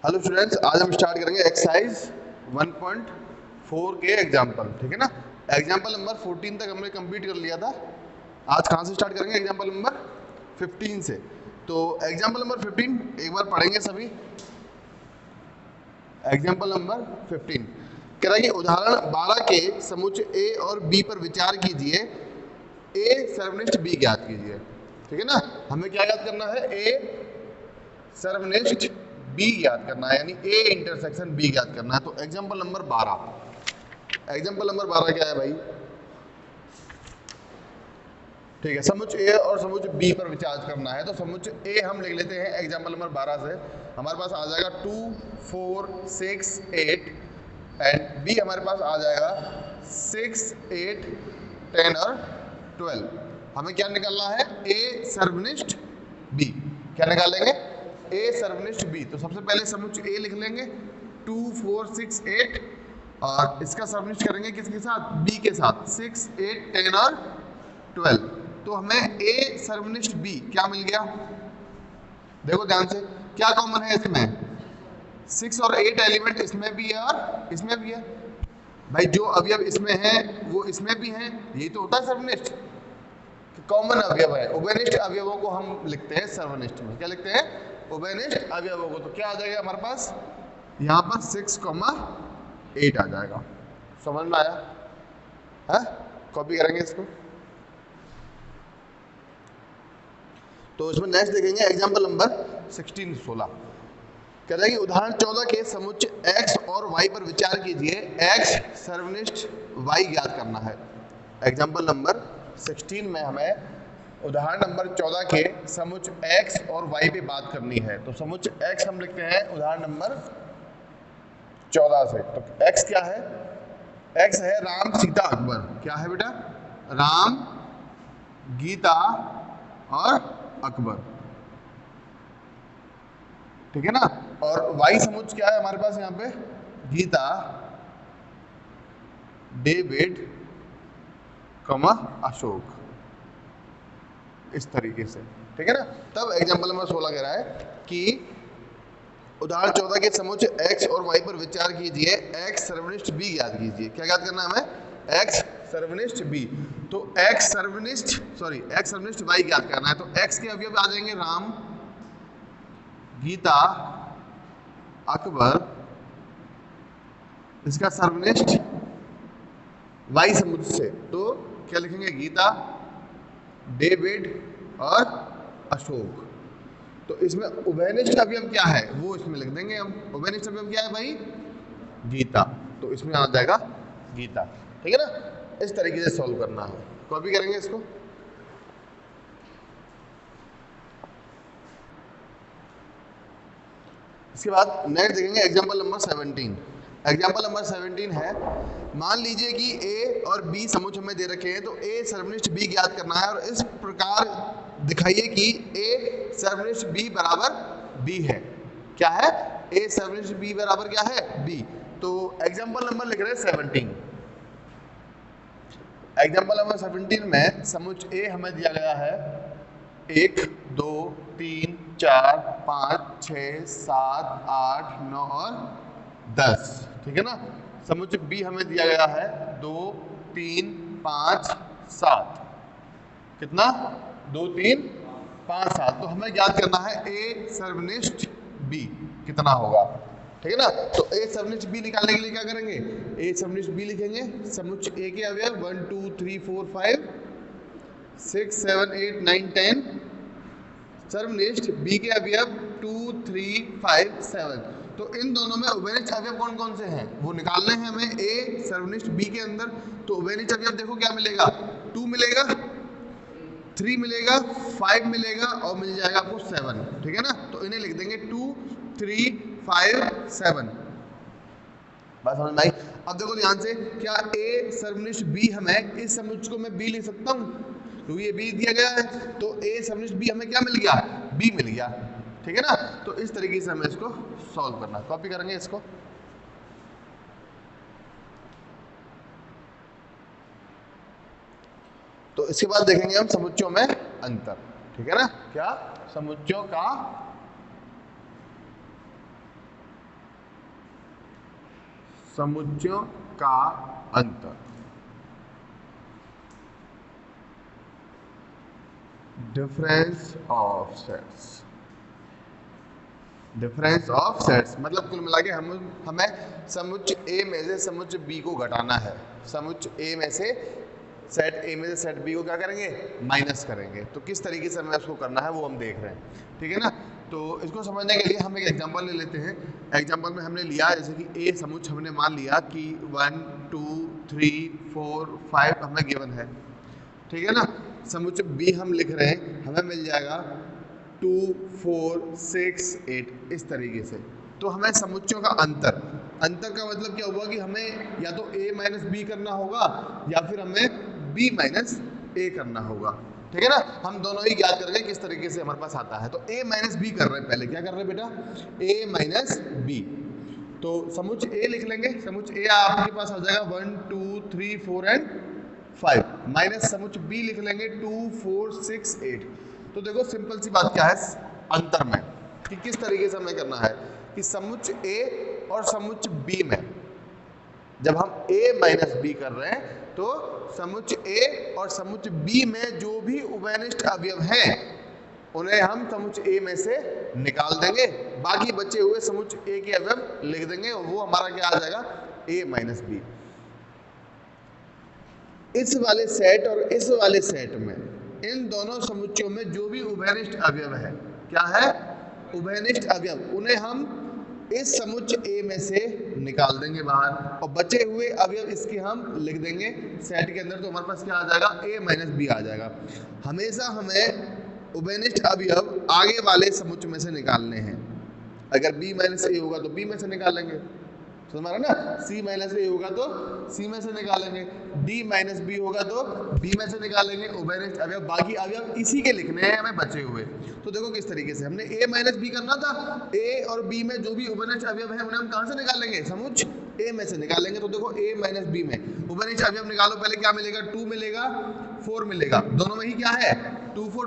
Hello students, आज हम start करेंगे एक्सरसाइज 1.4 के एग्जाम्पल। ठीक है ना। एग्जाम्पल नंबर 14 तक हमने कंप्लीट कर लिया था। आज कहाँ से स्टार्ट करेंगे? एग्जाम्पल नंबर 15 से। तो एग्जाम्पल नंबर 15 एक बार पढ़ेंगे सभी। एग्जाम्पल नंबर 15 कह रहा है कि उदाहरण 12 के समुच्चय ए और बी पर विचार कीजिए। ए सर्वनिष्ठ बी ज्ञात कीजिए। ठीक है ना। हमें क्या ज्ञात करना है? ए सर्वनिष्ठ बी ज्ञात करना है, यानी ए इंटरसेक्शन बी ज्ञात करना है। तो एग्जांपल नंबर 12, एग्जांपल नंबर 12 क्या है भाई? ठीक है, समुच्चय ए और समुच्चय बी पर विचार करना है। तो समुच्चय ए हम लिख लेते हैं एग्जांपल नंबर 12 से। हमारे पास आ जाएगा 2, 4, 6, 8 एंड बी हमारे पास आ जाएगा 6, 8, 10 और 12। हमें क्या निकालना है? ए सर्वनिष्ठ बी। क्या निकालेंगे? ए सर्वनिष्ठ बी। तो सबसे पहले समुच्चय ए लिख लेंगे 2, 4, 6, 8 और इसका सर्वनिष्ठ करेंगे किसके साथ? बी के साथ। 6, 8, 10 और 12। तो हमें ए सर्वनिष्ठ बी क्या मिल गया? देखो ध्यान से, क्या कॉमन है इसमें? 6 और 8 एलिमेंट इसमें भी है और इसमें भी है। भाई जो अवयव इसमें है वो इसमें भी है, यही तो होता है सर्वनिष्ठ। कॉमन अवयव है। उभयनिष्ठ अवयवों को हम लिखते हैं सर्वनिष्ठ में। क्या लिखते हैं? उभयनिष्ठ अवयवों को। तो क्या आ जाएगा हमारे पास? यहाँ पर 6,8 आ जाएगा। समझ में आया है? कॉपी करेंगे इसको। तो इसमें नेक्स्ट देखेंगे एग्जाम्पल नंबर 16 कह रहा है कि उदाहरण 14 के समुच्चय x और y पर विचार कीजिए। x सर्वनिष्ठ y ज्ञात करना है। एग्जाम्पल नंबर 16 में हमें उदाहरण नंबर 14 के समुच्चय x और y पे बात करनी है। तो समुच्चय x हम लिखते हैं उदाहरण नंबर 14 से। तो x क्या है? x है राम, सीता, अकबर। क्या है बेटा? राम, गीता और अकबर। ठीक है ना। और y समुच्चय क्या है हमारे पास यहाँ पे? गीता, डेविड, अशोक। इस तरीके से। ठीक है ना। तब एग्जाम्पल नंबर 16 कह रहा है कि उदाहरण 14 के समुच्चय x और y पर विचार कीजिए। x सर्वनिष्ठ b ज्ञात कीजिए। क्या ज्ञात करना है हमें? x सर्वनिष्ठ b। तो x सर्वनिष्ठ y ज्ञात करना है। तो x के अवयव आ जाएंगे राम, गीता, अकबर। इसका सर्वनिष्ठ y समुच्चय से। तो क्या लिखेंगे? गीता, डेविड और अशोक। तो इसमें उभयनिष्ठ अवयव क्या है वो इसमें लिख देंगे हम। उभयनिष्ठ अवयव क्या है भाई? गीता। तो इसमें आ जाएगा गीता। ठीक है ना। इस तरीके से सॉल्व करना है। कॉपी करेंगे इसको। इसके बाद नेक्स्ट देखेंगे एग्जांपल नंबर 17। एग्जांपल नंबर 17 है, मान लीजिए कि ए और बी समुच्चय हमें दे रखे हैं। तो ए सर्वनिष्ठ बी ज्ञात करना है और इस प्रकार दिखाइए कि ए सर्वनिष्ठ बी बराबर बी है। क्या है? ए सर्वनिष्ठ बी बराबर क्या है? बी। तो एग्जांपल नंबर लिख रहे हैं 17। एग्जांपल नंबर 17 में समुच्चय ए हमें दिया गया है 1, 2, 3, 4, 5, 6, 7, 8, 9 और 10। ठीक है ना। समुच्चय बी हमें दिया गया है 2, 3, 5, 7। कितना? 2, 3, 5, 7। तो हमें ज्ञात करना है ए सर्वनिष्ठ बी कितना होगा। ठीक है ना। तो ए सर्वनिष्ठ बी निकालने के लिए क्या करेंगे? ए सर्वनिष्ठ बी लिखेंगे। समुच्चय ए के अवयव 1, 2, 3, 4, 5, 6, 7, 8, 9, 10। सर्वनिष्ठ बी के अवयव 2, 3, 5, 7। तो इन दोनों में उभयनिष्ठ अवयव कौन कौन से हैं वो निकालने हैं हमें ए सर्वनिष्ठ बी के अंदर। तो उभयनिष्ठ अवयव देखो क्या मिलेगा? 2 मिलेगा, 3 मिलेगा, 5 मिलेगा और मिल जाएगा आपको 7। ठीक है ना। तो इन्हें लिख देंगे 2, 3, 5, 7। बात समझ में आई? अब देखो ध्यान से, क्या ए सर्वनिष्ठ बी हमें इस समुच्चय को मैं बी लिख सकता हूँ? क्योंकि ये बी दिया गया है। तो ए सर्वनिष्ठ बी हमें क्या मिल गया? बी मिल गया। ठीक है ना। तो इस तरीके से हमें इसको सॉल्व करना है। कॉपी करेंगे इसको। तो इसके बाद देखेंगे हम समुच्चयों में अंतर। ठीक है ना। क्या? समुच्चयों का समुच्चयों का अंतर। Difference of sets. Difference of sets मतलब कुल मिला के हमें समुच्चय ए में से समुच्चय बी को घटाना है। समुच्चय ए में से सेट ए में से सेट बी को क्या करेंगे, माइनस करेंगे। तो किस तरीके से हमें उसको करना है वो हम देख रहे हैं, ठीक है ना। तो इसको समझने के लिए हम एक एग्जांपल ले लेते हैं। एग्जांपल में हमने लिया जैसे कि ए समुच्चय हमने मान लिया कि 1 2 3 4 5 हमें गिवन है, ठीक है ना। समुच्चय बी हम लिख रहे हैं, हमें मिल जाएगा 2 4 6 8 इस तरीके से। तो हमें समुच्चयों का अंतर का मतलब क्या हुआ कि हमें या तो a माइनस बी करना होगा या फिर हमें b माइनस ए करना होगा, ठीक है ना। हम दोनों ही ज्ञात करेंगे किस तरीके से हमारे पास आता है। तो a माइनस बी कर रहे हैं, पहले क्या कर रहे हैं बेटा, a माइनस बी। तो समुच्चय a लिख लेंगे, समुच्चय a आपके पास आ जाएगा 1 2 3 4 एंड 5 माइनस समुच्चय b लिख लेंगे 2 4 6 8। तो देखो सिंपल सी बात क्या है अंतर में कि किस तरीके से हमें करना है कि समुच्चय a और समुच्चय b में जब हम a माइनस बी कर रहे हैं तो समुच्चय a और समुच्चय b में जो भी उभयनिष्ठ अवयव हैं उन्हें हम समुच्चय a में से निकाल देंगे, बाकी बचे हुए समुच्चय a के अवयव लिख देंगे और वो हमारा क्या आ जाएगा a माइनस बी। इस वाले सेट और इस वाले सेट में इन दोनों समुच्चयों में जो भी उभयनिष्ठ अवयव है, क्या है, उभयनिष्ठ अवयव, उन्हें हम इस समुच्चय A में से निकाल देंगे बाहर और बचे हुए अवयव इसके हम लिख देंगे सेट के अंदर। तो हमारे पास क्या आ जाएगा, A माइनस बी आ जाएगा। हमेशा हमें उभयनिष्ठ अवयव आगे वाले समुच्चय में से निकालने हैं। अगर B माइनस ए होगा तो B में से निकालेंगे, हमारा ना C माइनस ए होगा तो C में से निकालेंगे, D माइनस बी होगा तो B में से निकालेंगे उभयनिष्ठ अवयव। बाकी अवयव इसी के लिखने हैं हमें बचे हुए। तो देखो किस तरीके से हमने A माइनस बी करना था, A और B में जो भी उभयनिष्ठ अवयव है उन्हें हम कहाँ से निकालेंगे, समुच्चय A में से निकालेंगे। तो देखो A माइनस बी में उभयनिष्ठ अवयव निकालो, पहले क्या मिलेगा, 2 मिलेगा 4 मिलेगा, दोनों में ही क्या है 2 4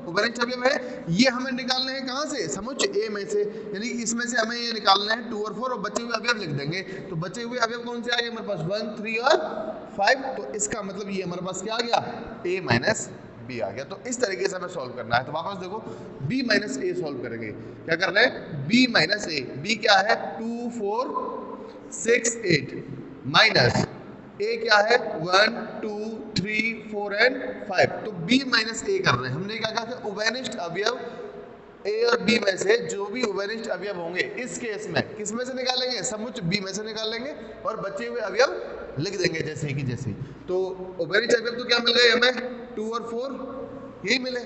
उभयनिष्ठ अवयव है। ये हमें निकालने हैं कहाँ से, समुच्चय A में से, यानी इसमें से हमें ये निकालना है 2 और 4 और बचे हुए अवयव लिख देंगे। तो बचे हुए अवयव कौन से आ गए हमारे पास, 1 3 और 5। तो इसका मतलब ये हमारे पास क्या आ गया, a माइनस बी आ गया। तो इस तरीके से हमें सॉल्व करना है। तो वापस देखो b माइनस ए सॉल्व करेंगे, क्या कर रहे हैं, b माइनस ए, b क्या है 2 4 6 8 माइनस a क्या है 1 2 3 4 एंड 5। तो b माइनस ए कर रहे हैं। हमने क्या कहा था, उभयनिष्ठ अवयव A और B में से जो भी उभयनिष्ठ अवयव होंगे इस केस में किस में से निकालेंगे, समुच्चय B में से निकालेंगे और बचे हुए अवयव लिख देंगे जैसे ही कि जैसे ही। तो उभयनिष्ठ अवयव तो क्या मिल गए हमें, 2 और 4 यही मिले,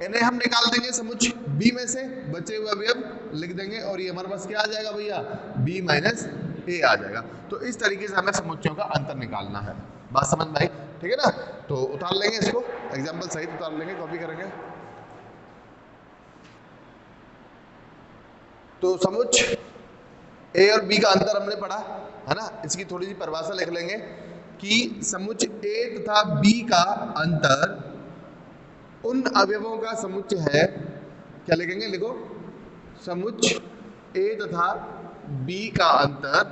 इन्हें हम निकाल देंगे समुच्चय B में से, बचे हुए अवयव लिख देंगे और ये हमारे पास क्या आ जाएगा भैया, B माइनस ए आ जाएगा। तो इस तरीके से हमें समुच्चयों का अंतर निकालना है। बात समझ में आई, ठीक है ना। तो उतार लेंगे इसको, एग्जाम्पल सहित उतार लेंगे, कॉपी करेंगे। तो समुच्चय ए और बी का अंतर हमने पढ़ा है ना। इसकी थोड़ी सी परिभाषा लिख लेंगे कि समुच्चय ए तथा बी का अंतर उन अवयवों का समुच्चय है, क्या लिखेंगे, लिखो, समुच्चय ए तथा बी का अंतर,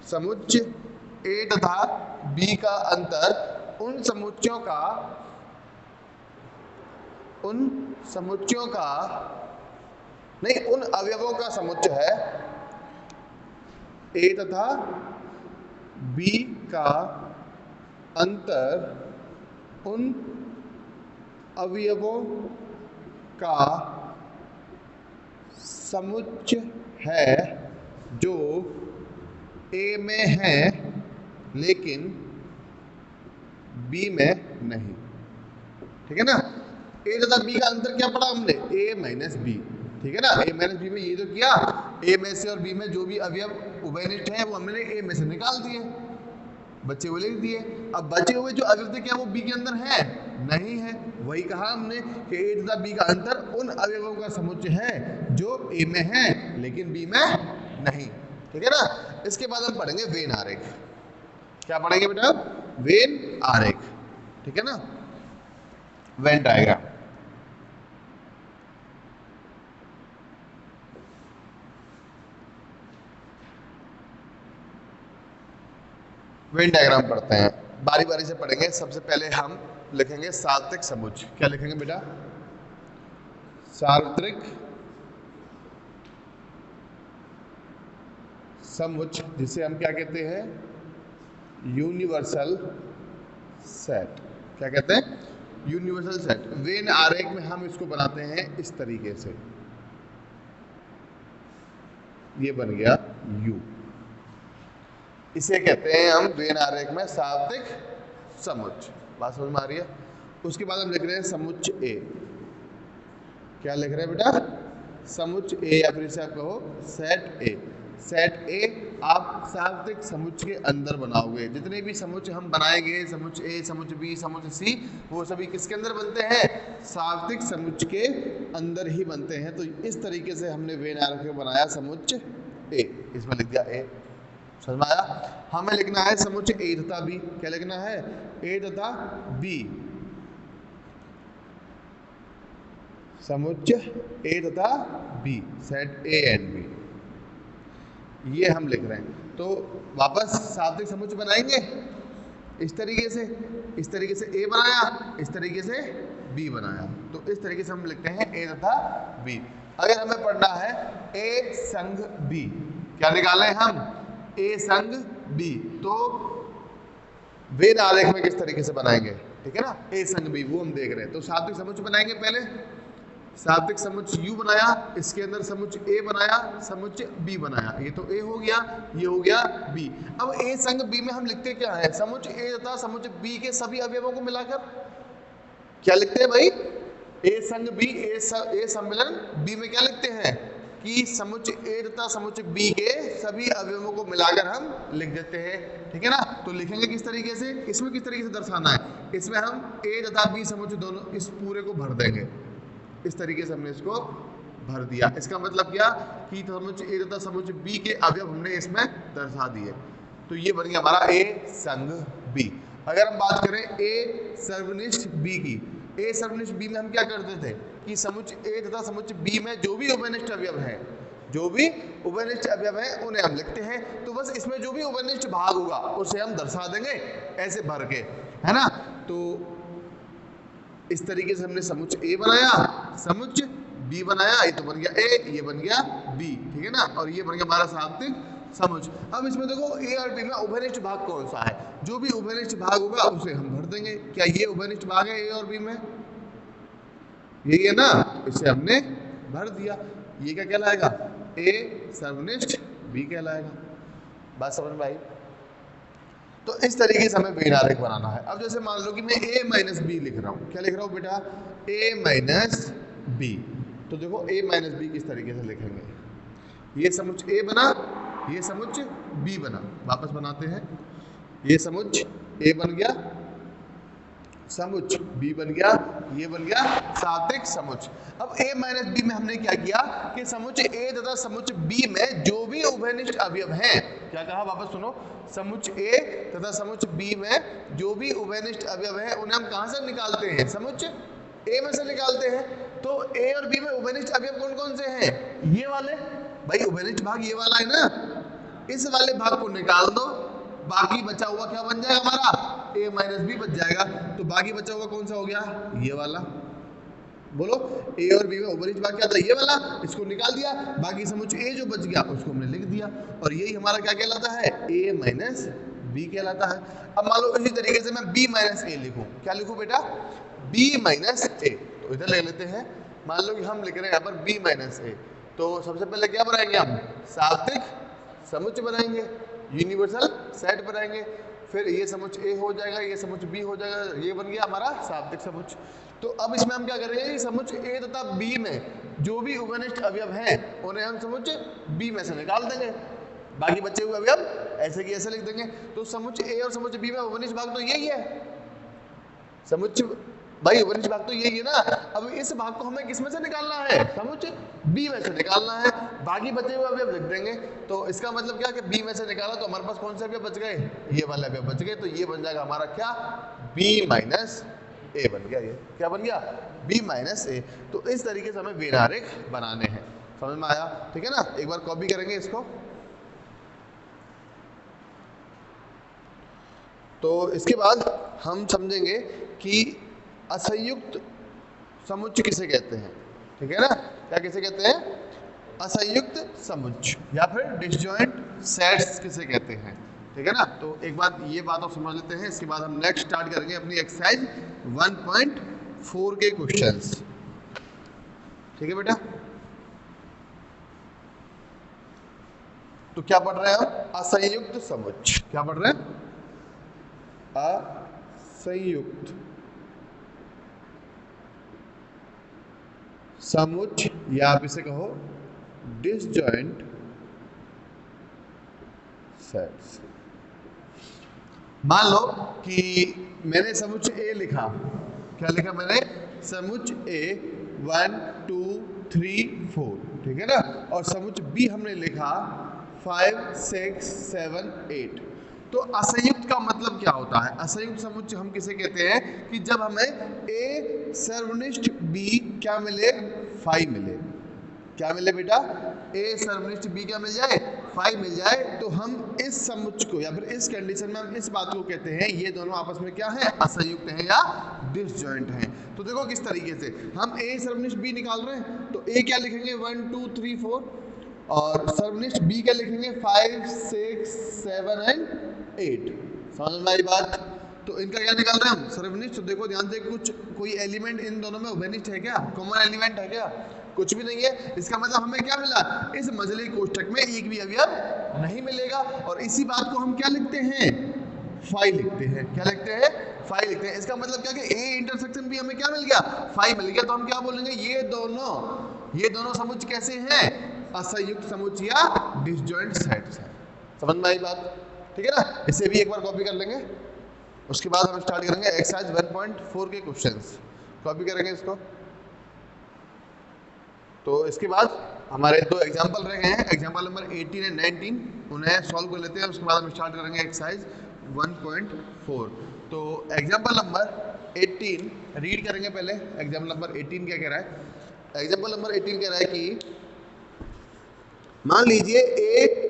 समुच्चय ए तथा बी का अंतर उन समुच्चयों का नहीं, उन अवयवों का समुच्चय है। ए तथा बी का अंतर उन अवयवों का समुच्चय है जो ए में है लेकिन बी में नहीं, ठीक है ना। ए तथा बी का अंतर क्या पढ़ा हमने, ए माइनस बी, ठीक है ना। ए माइनस बी में ये तो किया, ए में से और बी में जो भी अवयव उभयनिष्ठ हैं वो हमने ए में से निकाल दिए, बचे हुए लिख दिए। अब बचे हुए जो अवयव थे क्या वो बी के अंदर है, नहीं है। वही कहा हमने कि ए तथा बी का अंतर उन अवयवों का समुच्चय है जो ए में है लेकिन बी में नहीं, ठीक है ना। इसके बाद हम पढ़ेंगे वेन आरेख। क्या पढ़ेंगे बेटा, वेन आरेख, ठीक है ना, वेन डायग्राम। वेन डायग्राम पढ़ते हैं, बारी बारी से पढ़ेंगे। सबसे पहले हम लिखेंगे सार्वत्रिक समुच्चय। क्या लिखेंगे बेटा? सार्वत्रिक समुच्चय, जिसे हम क्या कहते हैं? Universal set. क्या कहते हैं? Universal set. वेन आरेख में हम इसको बनाते हैं इस तरीके से, ये बन गया U। इसे कहते हैं हम वेन आरेख में सार्वत्रिक समुच्चय। बात समझ में आ रही है? उसके बाद हम लिख रहे हैं समुच्चय ए। क्या लिख रहे हैं बेटा? समुच्चय ए, या फिर इसे आप कहो सेट ए। सेट ए आप सार्वत्रिक समुच्चय के अंदर बनाओगे। जितने भी समुच्चय हम बनाएंगे, समुच्चय ए, समुच्चय बी, समुच्चय सी, वो सभी किसके अंदर बनते हैं? सार्वत्रिक समुच्चय के अंदर ही बनते हैं। तो इस तरीके से हमने वेन आरेख में बनाया समुच्चय ए। इसमें लिख दिया ए। समझ में आया? हमें लिखना है समुच्चय ए तथा बी। क्या लिखना है? ए तथा बी। समुच्चय ए तथा B, set A and B, ये हम लिख रहे हैं। तो वापस सार्वत्रिक समुच्चय बनाएंगे इस तरीके से। इस तरीके से ए बनाया, इस तरीके से बी बनाया। तो इस तरीके से हम लिखते हैं ए तथा बी। अगर हमें पढ़ना है ए संग बी, क्या निकालें हम? ए संग बी। तो वेन आरेख में किस तरीके से बनाएंगे? ठीक है ना? ए संग बी, वो हम देख रहे हैं। तो सार्वत्रिक समुच्चय बनाएंगे। पहले सार्वत्रिक समुच्चय U बनाया, इसके अंदर समुच्चय A बनाया, समुच्चय B बनाया। ये तो A हो गया, ये हो गया B। अब A संग B में हम लिखते क्या है? समुच्चय A तथा समुच्चय B के सभी अवयवों को मिलाकर क्या लिखते हैं भाई? A संग B, A सम्मिलन B में क्या लिखते हैं? कि समुच्चय A तथा समुच्चय B के सभी अवयवों को मिलाकर हम लिख देते हैं। ठीक है ना? तो लिखेंगे किस तरीके से? इसमें किस तरीके से दर्शाना है? इसमें हम A तथा B समुच्चय दोनों इस पूरे को भर देंगे। इस तरीके से हमने इसको भर दिया। इसका मतलब क्या? कि समुच्चय ए तथा समुच्चय बी के अवयव हमने इसमें दर्शा दिए। तो ये बन गया हमारा ए संग बी। अगर हम बात करें ए सर्वनिष्ठ बी की, ए सर्वनिष्ठ बी में हम क्या करते थे? कि समुच्चय ए तथा समुच्चय बी में जो भी उभयनिष्ठ अवयव है, जो भी उभयनिष्ठ अवयव है उन्हें हम लिखते हैं। तो बस इसमें जो भी उभयनिष्ठ भाग होगा उसे हम दर्शा देंगे ऐसे भर के, है ना? तो इस तरीके से हमने समुच्चय ए बनाया, समुच्चय बी बनाया, ये तो बन गया ए, ये बन गया बी। ठीक है ना? और ये बन गया हमारा सार्वत्रिक समुच्चय। अब इसमें देखो ए और बी में उभयनिष्ठ भाग कौन सा है? जो भी उभयनिष्ठ भाग होगा उसे हम भर देंगे। क्या ये उभयनिष्ठ भाग है ए और बी में? यही है ना? इसे हमने भर दिया। ये क्या कहलाएगा? ए सर्वनिष्ठ बी कहलाएगा। बात समझ में आई? तो इस तरीके से हमें वेन आरेख बनाना है। अब जैसे मान लो कि मैं a माइनस बी लिख रहा हूँ। क्या लिख रहा हूँ बेटा? a minus B. तो देखो a माइनस बी किस तरीके से लिखेंगे? ये समुच्चय a बना, ये समुच्चय b बना। वापस बनाते हैं। ये समुच्चय a बन गया, समुच्चय b बन गया, ये बन गया सार्वत्रिक समुच्चय। अब a माइनस बी में हमने क्या किया कि समुच्चय a तथा समुच्चय b में जो भी उभयनिष्ठ अवयव हैं, क्या कहा? वापस सुनो। समुच्चय a तथा समुच्चय b में जो भी उभयनिष्ठ अवयव हैं उन्हें हम कहां से निकालते हैं? समुच्चय a में से निकालते हैं। तो a और b में उभयनिष्ठ अवयव कौन कौन से हैं? ये वाले। भाई उभयनिष्ठ भाग ये वाला है ना, इस वाले भाग को निकाल दो, बाकी बचा हुआ क्या बन जाएगा हमारा? a माइनस बी बच जाएगा। तो बाकी बचा हुआ कौन सा हो गया? ये वाला। बोलो, a और b में उभयनिष्ठ भाग क्या था? ये वाला। इसको निकाल दिया, बाकी समुच्चय a जो बच गया उसको हमने लिख दिया। और यही हमारा क्या कहलाता है? a माइनस बी कहलाता है। अब मान लो इसी तरीके से मैं b माइनस ए लिखूं। क्या लिखूं बेटा? b माइनस ए। तो इधर ले लेते हैं। मान लो कि हम लिख रहे हैं यहाँ पर b माइनस ए। तो सबसे पहले क्या बनाएंगे हम? सार्वत्रिक समुच्चय बनाएंगे, यूनिवर्सल सेट बनाएंगे। फिर ये समुच्चय ए हो जाएगा, ये समुच्चय बी हो जाएगा, ये बन गया हमारा सार्वत्रिक समुच्चय। तो अब इसमें हम क्या करेंगे? समुच्चय ए तथा बी में जो भी उभयनिष्ठ अवयव हैं उन्हें हम समुच्चय बी में से निकाल देंगे। बाकी बचे हुए अवयव ऐसे की ऐसे लिख देंगे। तो समुच्चय ए और समुच्चय बी में उभयनिष्ठ भाग तो यही है। समुच्चय भाई उभयनिष्ठ भाग तो यही है ना। अब इस भाग को हमें किस में से निकालना है? समुच्चय बी में से निकालना है। बाकी बचे हुए अवयव लिख देंगे। तो इसका मतलब क्या कि बी में से निकाला तो हमारे पास कौन से अवयव बच गए? ये वाले अवयव बच गए। तो ये बन जाएगा हमारा क्या? बी माइनस ए बन गया। ये क्या बन गया? बी माइनस ए। तो इस तरीके से हमें वेन आरेख बनाने हैं। समझ में आया? ठीक है ना? एक बार कॉपी करेंगे इसको। तो इसके बाद हम समझेंगे कि असंयुक्त समुच्चय किसे कहते हैं, ठीक है ना। क्या किसे कहते हैं? असंयुक्त समुच्चय या फिर डिसजॉइंट सेट्स किसे कहते हैं, ठीक है ना। तो एक बात ये बात आप समझ लेते हैं, इसके बाद हम नेक्स्ट स्टार्ट करेंगे अपनी एक्सरसाइज 1.4 के क्वेश्चंस, ठीक है बेटा। तो क्या पढ़ रहे हैं हम? असंयुक्त समुच्चय। क्या पढ़ रहे हैं? असंयुक्त समुच्चय या आप इसे कहो डिसजॉइंट सेट्स। मान लो कि मैंने समुच्चय ए लिखा। क्या लिखा मैंने? समुच्चय ए 1 2 3 4, ठीक है ना। और समुच्चय बी हमने लिखा 5 6 7 8। तो असंयुक्त का मतलब क्या होता है? असंयुक्त समुच्चय हम किसे कहते हैं कि जब हमें ए सर्वनिष्ठ बी क्या मिले? 5 मिले। क्या मिले बेटा? ए सर्वनिष्ठ बी क्या मिल जाए? 5 मिल जाए। तो हम इस समुच्चय को या फिर इस कंडीशन में हम इस बात को कहते हैं ये दोनों आपस में क्या है? असंयुक्त हैं या डिसजॉइंट हैं। तो देखो किस तरीके से हम ए सर्वनिष्ठ बी निकाल रहे हैं। तो ए क्या लिखेंगे? 1 2 3 4 और सर्वनिष्ठ बी क्या लिखेंगे? 5 6 7 एंड 8। समझ में आई बात? तो इनका क्या निकाल रहे हैं हम? सर्वनिष्ठ। तो देखो ध्यान से, कुछ कोई एलिमेंट इन दोनों में उभयनिष्ठ है क्या? कॉमन एलिमेंट है क्या? कुछ भी नहीं है। इसका मतलब हमें क्या मिला? इस मझले कोष्ठक में एक भी अवयव नहीं मिलेगा। और इसी बात को हम क्या लिखते हैं? 5 लिखते हैं। क्या लिखते हैं? 5 लिखते हैं। इसका मतलब क्या कि ए इंटरसेक्शन बी हमें क्या मिल गया? 5 मिल गया। तो हम क्या बोलेंगे? ये दोनों समुच्चय कैसे हैं? असंयुक्त समुच्चय या डिसजॉइंट सेट्स हैं। समझ में आई बात? ठीक है ना। इसे भी एक बार कॉपी कर लेंगे, उसके बाद हम स्टार्ट करेंगे एक्सरसाइज 1.4 के क्वेश्चंस। कॉपी करेंगे इसको। तो इसके बाद हमारे दो एग्जांपल रह गए हैं, एग्जांपल नंबर 18 एंड 19, उन्हें सॉल्व कर लेते हैं। उसके बाद हम स्टार्ट करेंगे एक्सरसाइज 1.4। तो एग्जांपल नंबर 18 रीड करेंगे पहले। एग्जांपल नंबर 18 क्या कह रहा है? एग्जांपल नंबर 18 कह रहा है कि मान लीजिए ए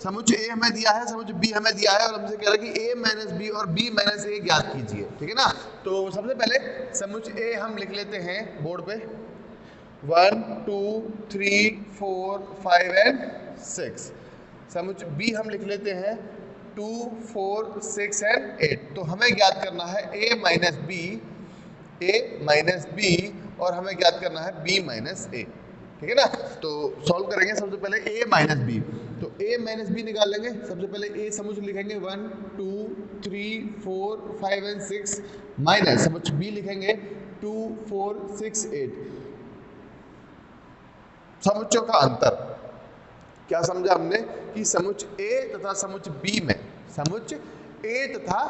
समुच्चय ए हमें दिया है, समुच्चय बी हमें दिया है और हमसे कह रहा है कि a माइनस बी और b माइनस ए ज्ञात कीजिए, ठीक है ना। तो सबसे पहले समुच्चय ए हम लिख लेते हैं बोर्ड पे 1 2 3 4 5 एंड 6। समुच्चय बी हम लिख लेते हैं 2 4 6 एंड 8। तो हमें ज्ञात करना है a माइनस बी और हमें ज्ञात करना है b माइनस ए, ठीक है ना। तो सॉल्व करेंगे सबसे पहले a माइनस बी। तो a माइनस बी निकाल लेंगे। सबसे पहले a समुच्चय लिखेंगे 1 2 3 4 5 एंड 6 माइनस समुच्चय b लिखेंगे 2 4 6 8। समुच्चयों का अंतर क्या समझा हमने कि समुच्चय a तथा समुच्चय b में, समुच्चय a तथा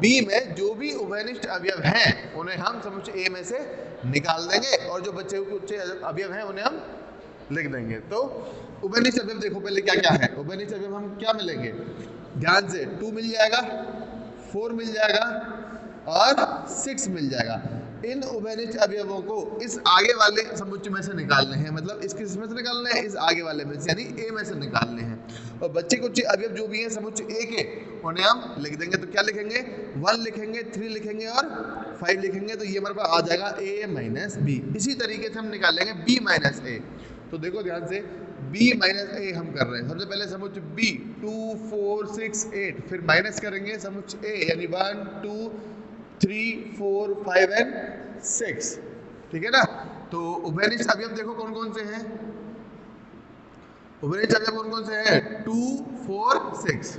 b में जो भी उभयनिष्ठ अवयव हैं उन्हें हम समुच्चय a में से निकाल देंगे और जो बचे हुए अवयव हैं उन्हें हम लिख देंगे। तो उभयनिष्ठ अवयव देखो पहले क्या क्या है। उभयनिष्ठ अवयव हम क्या मिलेंगे? ध्यान से 2 मिल जाएगा, 4 मिल जाएगा और 6 मिल जाएगा। इन उभयनिष्ठ अवयवों को इस आगे वाले समुच्चय में से निकालने हैं। मतलब इस किस में से निकालने हैं? इस आगे वाले में से, यानी ए में से निकालने हैं। और बच्चे कुछ अवयव जो भी हैं समुच्चय ए के उन्हें हम लिख देंगे। तो क्या लिखेंगे? 1 लिखेंगे, 3 लिखेंगे और 5 लिखेंगे। तो ये हमारे पास आ जाएगा a माइनस बी। इसी तरीके से हम निकालेंगे b माइनस ए। तो देखो ध्यान से b माइनस ए हम कर रहे हैं। सबसे पहले समुच्चय b 2 4 6 8, फिर माइनस करेंगे समुच्चय a यानी 1 2 3 4 5 एंड 6, ठीक है ना। तो उभयनिष्ठ अवयव देखो कौन कौन से हैं? उभयनिष्ठ अवयव कौन कौन से हैं? 2 4 6,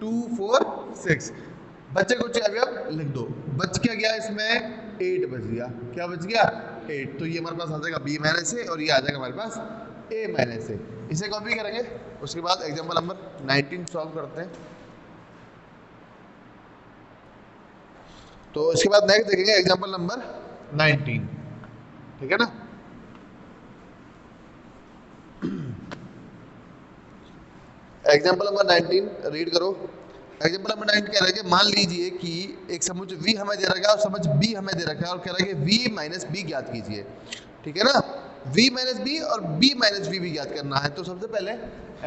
2 4 6। बच्चे कुछ अवयव लिख दो। बच क्या गया इसमें? 8 बच गया। क्या बच गया? 8। तो ये हमारे पास आ जाएगा b माइनस ए और ये आ जाएगा हमारे पास a माइनस ए। इसे कॉपी करेंगे। उसके बाद एग्जांपल नंबर 19 सॉल्व करते हैं। तो इसके बाद नेक्स्ट देखेंगे एग्जांपल नंबर 19, ठीक है ना। एग्जांपल नंबर 19 रीड करो। एग्जांपल नंबर 9 कह रहा है कि मान लीजिए कि एक समुच्चय v हमें दे रखा है और समुच्चय b हमें दे रखा है और कह रहा है कि v माइनस बी ज्ञात कीजिए, ठीक है ना। v माइनस बी और b माइनस बी भी ज्ञात करना है। तो सबसे पहले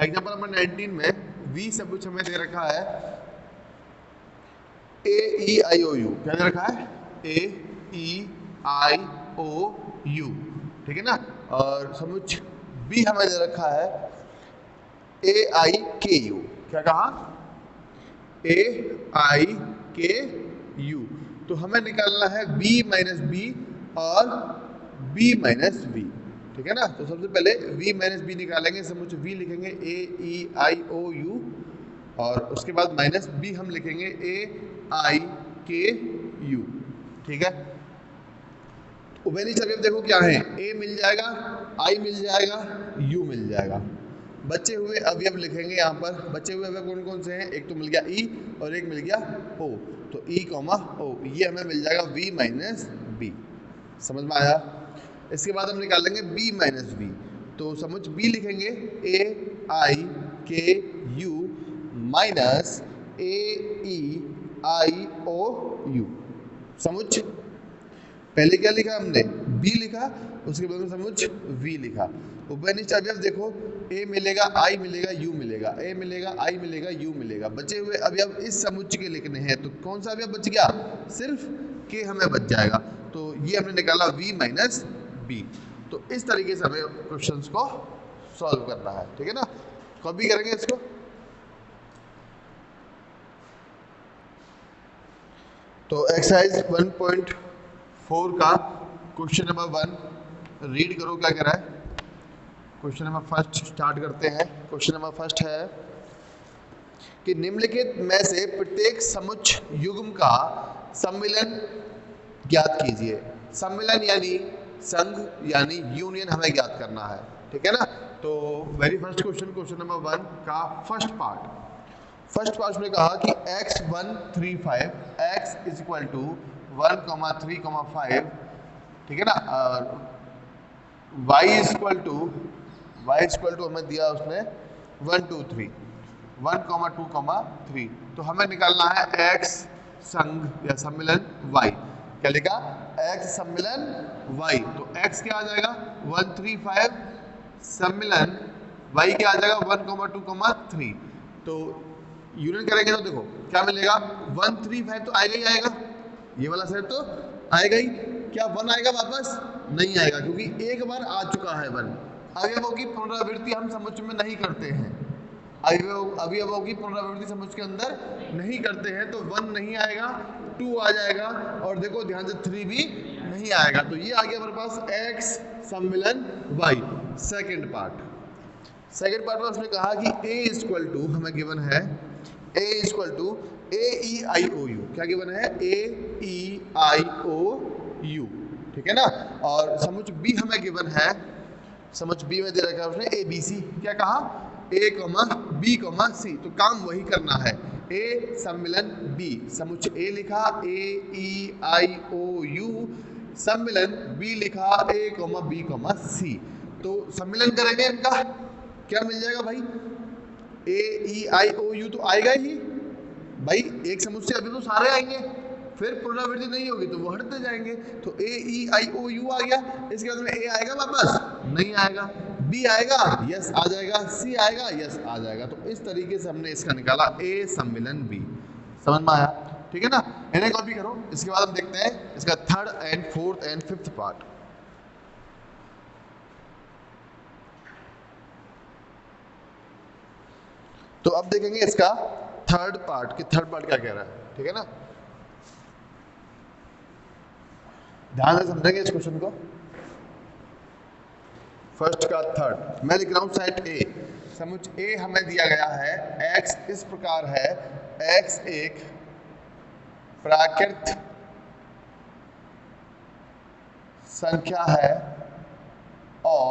एग्जांपल नंबर 19 में v समुच्चय हमें दे रखा है A E I O U क्या दे रखा है, A E I O you, ठीक है ना। और समुच्चय बी हमें दे रखा है ए आई के यू, क्या कहा, ए आई के यू। तो हमें निकालना है b माइनस बी और b माइनस वी, ठीक है ना। तो सबसे पहले v माइनस बी निकालेंगे, समुच्चय v लिखेंगे ए ई आई ओ यू, और उसके बाद माइनस b हम लिखेंगे ए आई के यू, ठीक है। उभयनिष्ठ अवयव देखो क्या है, a मिल जाएगा, i मिल जाएगा, u मिल जाएगा। बचे हुए अवयव लिखेंगे यहाँ पर। बचे हुए अवयव कौन कौन से हैं, एक तो मिल गया e और एक मिल गया o, तो e कॉमा o, ये हमें मिल जाएगा v माइनस बी, समझ में आया। इसके बाद हम निकालेंगे b माइनस बी, तो समुच्चय b लिखेंगे a i k u minus a e i o u। समुच्चय पहले क्या लिखा हमने, b लिखा, उसके बाद में समुच्चय v लिखा। उभयनिष्ठ अवयव देखो, a मिलेगा, i मिलेगा, u मिलेगा, a मिलेगा, i मिलेगा, u मिलेगा। बचे हुए अवयव इस समुच्चय के लिखने हैं, तो कौन सा अवयव बच गया, सिर्फ k हमें बच जाएगा, तो ये हमने निकाला v माइनस बी। तो इस तरीके से हमें क्वेश्चंस को सॉल्व करना है, ठीक है ना। कॉपी करेंगे इसको। तो एक्सरसाइज 1.4 का क्वेश्चन नंबर 1 रीड करो, क्या कह रहा है। क्वेश्चन नंबर फर्स्ट स्टार्ट करते हैं। क्वेश्चन नंबर फर्स्ट है कि निम्नलिखित में से प्रत्येक समुच्चय युग्म का सम्मिलन ज्ञात कीजिए। सम्मिलन यानी संघ यानी यूनियन हमें ज्ञात करना है, ठीक है ना। तो very first question, question number 1 का फर्स्ट पार्ट में कहा कि x135 x is equal to 1,3,5, ठीक है ना। और y इज इक्वल टू हमें दिया उसने 1 2 3 1,2,3, तो हमें निकालना है x संघ या सम्मिलन y। क्या लिखा, x सम्मिलन y, तो x क्या आ जाएगा 135, सम्मिलन y क्या आ जाएगा 1,2,3। तो यूनियन करेंगे तो देखो क्या मिलेगा, 135 तो आएगा ही आएगा, ये वाला सेट तो आएगा ही। क्या 1 आएगा वापस, नहीं आएगा, क्योंकि एक बार आ चुका है 1। अवयवों की पुनरावृत्ति हम समुच्चय में नहीं करते हैं, अवयवों की पुनरावृत्ति समुच्चय के अंदर नहीं करते हैं, तो 1 नहीं आएगा, 2 आ जाएगा, और देखो ध्यान से 3 भी नहीं आएगा। तो ये आ गया हमारे पास x सम्मिलन y। सेकंड पार्ट में उसने कहा कि a इक्वल टू हमें गिवन है a equal to A E I O U, क्या गिवन है, A E I O you, ठीक है ना। और समुच्चय b हमें गिवन है, समुच्चय b में दे रखा है उसने ए बी सी, क्या कहा, a, b, c, तो काम वही करना है। a सम्मिलन b, समुच्चय a लिखा a e i o u, सम्मिलन b लिखा a, b, c। तो सम्मिलन करेंगे इनका, क्या मिल जाएगा भाई, a e i o u तो आएगा ही भाई, एक समुच्चय अभी तो सारे आएंगे, फिर पुनरावृत्ति नहीं होगी तो वो हटते जाएंगे। तो a e i o u आ गया, इसके बाद में a आएगा वापस, नहीं आएगा, b आएगा, यस आ जाएगा, c आएगा, यस आ जाएगा। तो इस तरीके से हमने इसका निकाला a सम्मिलन b, समझ में आया, ठीक है ना। इन्हें कॉपी करो। इसके बाद हम देखते हैं इसका third and fourth and fifth part. तो अब देखेंगे इसका थर्ड पार्ट क्या कह रहा है, ठीक है ना। ध्यान से समझेंगे इस क्वेश्चन को। फर्स्ट का थर्ड मैं लिख रहा हूं सेट ए, समुच्चय ए हमें दिया गया है, x इस प्रकार है, x एक प्राकृत संख्या है और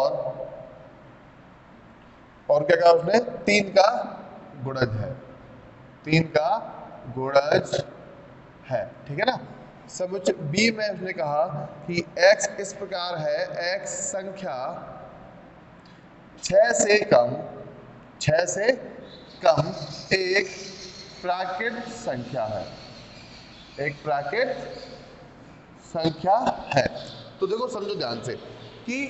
क्या कहा उसने, 3 का गुणज है, 3 का गुणज है, ठीक है ना। समुच्चय बी में उसने कहा कि x इस प्रकार है, x संख्या 6 से कम एक प्राकृत संख्या है, एक प्राकृत संख्या है। तो देखो समझो ध्यान से कि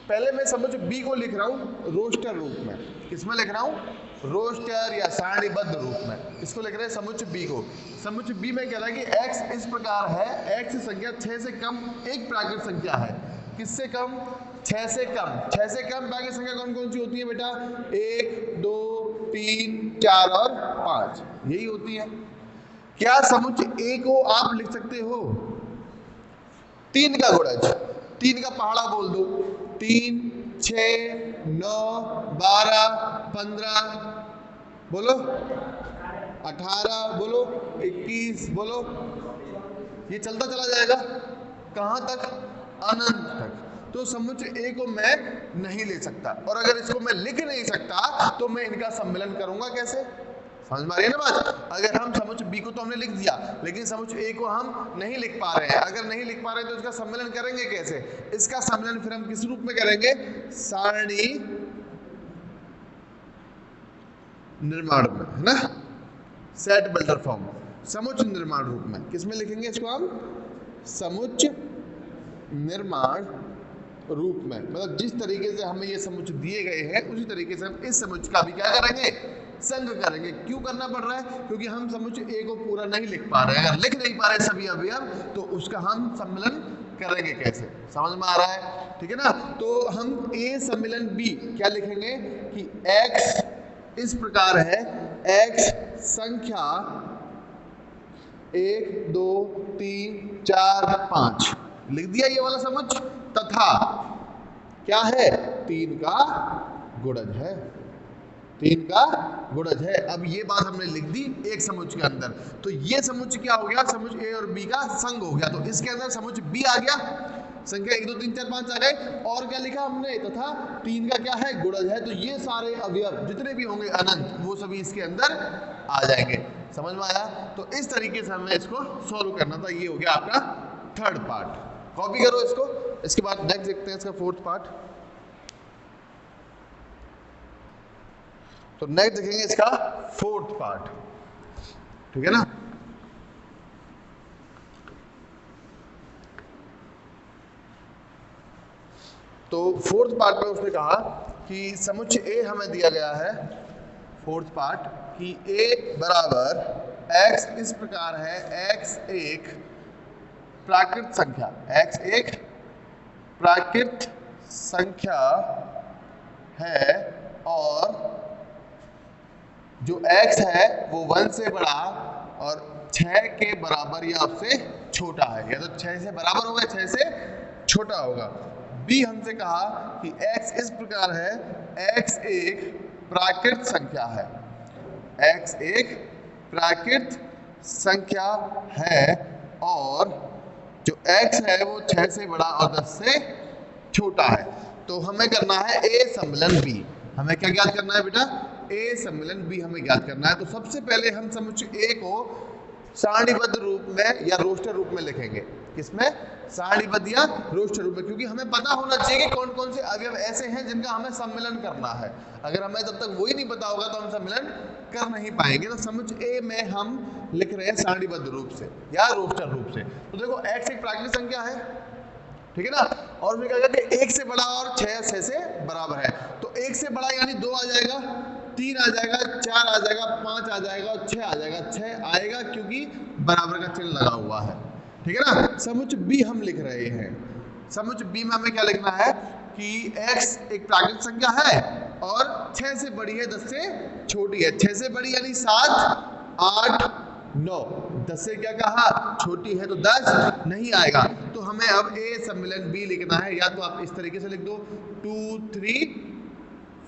पहले मैं समुच्चय बी को लिख रहा हूं रोस्टर रूप में, किसमें लिख रहा हूं, रोस्टर या सारणीबद्ध रूप में। इसको लिख रहे हैं समुच्चय बी को। समुच्चय बी में कह रहा है कि x इस प्रकार है, x संख्या 6 से कम एक प्राकृत संख्या है। किससे कम? 6 से कम। 6 से कम प्राकृत संख्या कौन कौन सी होती है बेटा? 1, 2, 3, 4 और 5 यही होती है। क्या समुच्चय ए को आप लिख सकते हो 3 का गुणज? 3 का पहाड़ा बोल दो। 3, 6, 9, 12, 15, बोलो 18, बोलो 21, बोलो। ये चलता चला जाएगा कहां तक? अनंत तक। तो समुच्चय ए को मैं नहीं ले सकता, और अगर इसको मैं लिख नहीं सकता तो मैं इनका सम्मिलन करूंगा कैसे? समझ में आ रही है ना बात? अगर हम समुच्चय बी को तो हमने लिख दिया, लेकिन समुच्चय ए को हम नहीं लिख पा रहे हैं। अगर नहीं लिख पा रहे हैं तो इसका सम्मिलन करेंगे कैसे? इसका सम्मिलन फिर हम किस रूप में करेंगे? सारणी निर्माण में, है ना, सेट बिल्डर फॉर्म, समुच्चय निर्माण रूप में। किसमें लिखेंगे इसको हम? समुच्चय निर्माण रूप में। मतलब जिस तरीके से हमें ये समुच्चय दिए गए हैं उसी तरीके से हम इस समुच्चय का भी क्या करेंगे? संग करेंगे। क्यों करना पड़ रहा है? क्योंकि हम समुच्चय ए को पूरा नहीं लिख पा रहे हैं। अगर लिख नहीं पा रहे सभी अवयव तो उसका हम सम्मिलन करेंगे कैसे? समझ में आ रहा है? ठीक है ना। तो हम ए सम्मिलन बी क्या लिखेंगे कि x इस प्रकार है, x संख्या 1, 2, 3, 4, 5 लिख दिया ये वाला समुच्चय, तथा क्या है? 3 का गुणज है। 3 का गुणज है। अब ये बात हमने लिख दी एक समुच्चय के अंदर, तो ये समुच्चय क्या हो गया? समुच्चय ए और बी का संग हो गया। तो इसके अंदर समुच्चय बी आ गया, संख्या 1, 2, 3, 4, 5 आ गए। और क्या लिखा हमने? तथा 3 का क्या है? गुणज है। तो ये सारे अवयव जितने भी होंगे अनंत, वो सभी इसके अंदर आ जाएंगे। समझ में आया? तो इस तरीके से हमें इसको सॉल्व करना था। ये हो गया आपका थर्ड पार्ट। कॉपी करो इसको। इसके बाद नेक्स्ट देखते हैं इसका फोर्थ पार्ट। तो नेक्स्ट देखेंगे इसका फोर्थ पार्ट, ठीक है ना। तो फोर्थ पार्ट में उसने कहा कि समुच्चय ए हमें दिया गया है, फोर्थ पार्ट, कि ए बराबर x इस प्रकार है, x एक प्राकृत संख्या, x एक प्राकृत संख्या है और जो x है वो 1 से बड़ा और 6 के बराबर या उससे छोटा है। या तो 6 से बराबर होगा, 6 से छोटा होगा। बी हमसे कहा कि x इस प्रकार है, x एक प्राकृत संख्या है, x एक प्राकृत संख्या है और जो x है वो 6 से बड़ा और 10 से छोटा है। तो हमें करना है a सम्मिलन b। हमें क्या ज्ञात करना है बेटा? a सम्मिलन b हमें ज्ञात करना है। तो सबसे पहले हम समुच्चय a को सारणीबद्ध रूप में या रोस्टर रूप में लिखेंगे। किसमें? सारणीबद्ध या रोस्टर रूप में, क्योंकि हमें पता होना चाहिए कि कौन कौन से अवयव ऐसे हैं जिनका हमें सम्मिलन करना है। अगर हमें जब तक वही नहीं पता होगा तो हम सम्मिलन कर नहीं पाएंगे। तो समुच्चय A में हम लिख रहे हैं सारणीबद्ध रूप से या रोस्टर रूप से। तो देखो x एक प्राकृत संख्या है, ठीक है ना, और फिर क्या कहते हैं 1 से बड़ा और 6 से बराबर है। तो 1 से बड़ा यानी 2 आ जाएगा, 3 आ जाएगा, 4 आ जाएगा, 5 आ जाएगा और 6 आ जाएगा। 6 आएगा क्योंकि बराबर का चिन्ह लगा हुआ है, ठीक है ना। समुच्चय बी हम लिख रहे हैं। समुच्चय बी में हमें क्या लिखना है कि x एक प्राकृत संख्या है और 6 से बड़ी है, 10 से छोटी है। 6 से बड़ी यानी 7, 8, 9, 10 से क्या कहा? छोटी है, तो 10 नहीं आएगा। तो हमें अब a सम्मिलन b लिखना है। या तो आप इस तरीके से लिख दो 2, 3,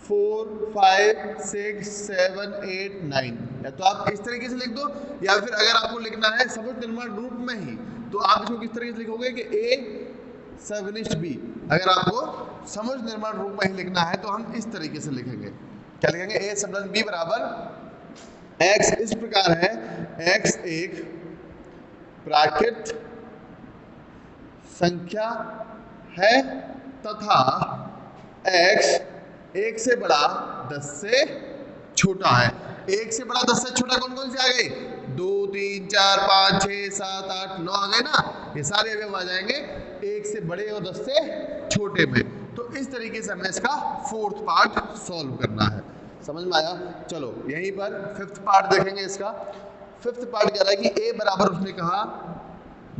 4, 5, 6, 7, 8, 9, या तो आप इस तरीके से लिख दो, या फिर अगर आपको लिखना है समुच्चय निर्माण रूप में ही तो आप इसको किस तरीके से लिखोगे कि a सवनिष्ठ b। अगर आपको समुच्चय निर्माण रूप में ही लिखना है तो हम इस तरीके से लिखेंगे। क्या लिखेंगे? a सम्मिलन b बराबर x इस प्रकार है, x एक प्राकृत संख्या है तथा x 1 से बड़ा 10 से छोटा है। 1 से बड़ा 10 से छोटा कौन कौन से आ गए? 2, 3, 4, 5, 6, 7, 8, 9 आ गए ना। ये सारे अवयव आ जाएंगे 1 से बड़े और 10 से छोटे में। तो इस तरीके से हमें इसका फोर्थ पार्ट सॉल्व करना है। समझ में आया? चलो यहीं पर फिफ्थ पार्ट देखेंगे इसका। फिफ्थ पार्ट कह रहा है कि ए बराबर उसने कहा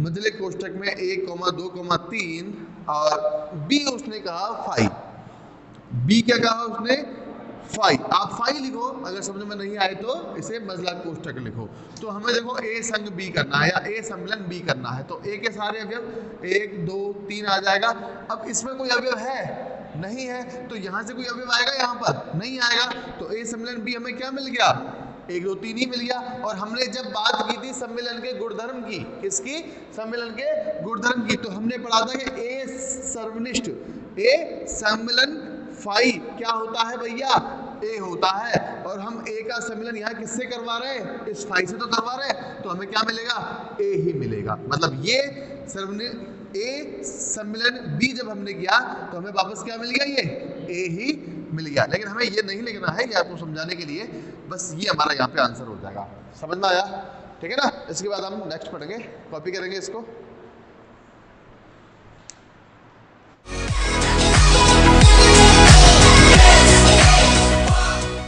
मध्य कोष्ठक में 1, 2, 3 और बी उसने कहा 5। बी क्या कहा उसने? 5। आप 5 लिखो, अगर समझ में नहीं आए तो इसे मजला कोष्ठक लिखो। तो हमें देखो ए संग बी करना है या ए सम्मिलन बी करना है। तो ए के सारे अवयव 1, 2, 3 आ जाएगा। अब इसमें कोई अवयव है नहीं है, तो यहाँ से कोई अवयव आएगा? यहाँ पर नहीं आएगा। तो ए सम्मिलन बी हमें क्या मिल गया? 1, 2, 3 ही मिल गया। और हमने जब बात की थी सम्मिलन के गुणधर्म की, किसकी? सम्मिलन के गुणधर्म की, तो हमने पढ़ा था कि ए सर्वनिष्ठ, ए सम्मिलन फाई क्या होता है भैया? ए होता है। और हम ए का सम्मिलन यहाँ किससे करवा रहे हैं? इस फाई से तो करवा रहे हैं। तो हमें क्या मिलेगा? ए ही मिलेगा। मतलब ये ए सम्मिलन बी जब हमने किया तो हमें वापस क्या मिल गया? ये ए ही मिल गया। लेकिन हमें ये नहीं लिखना है, ये आपको समझाने के लिए, बस ये हमारा यहाँ पे आंसर हो जाएगा। समझ में आया? ठीक है ना? इसके बाद हम नेक्स्ट पढ़ेंगे, कॉपी करेंगे इसको।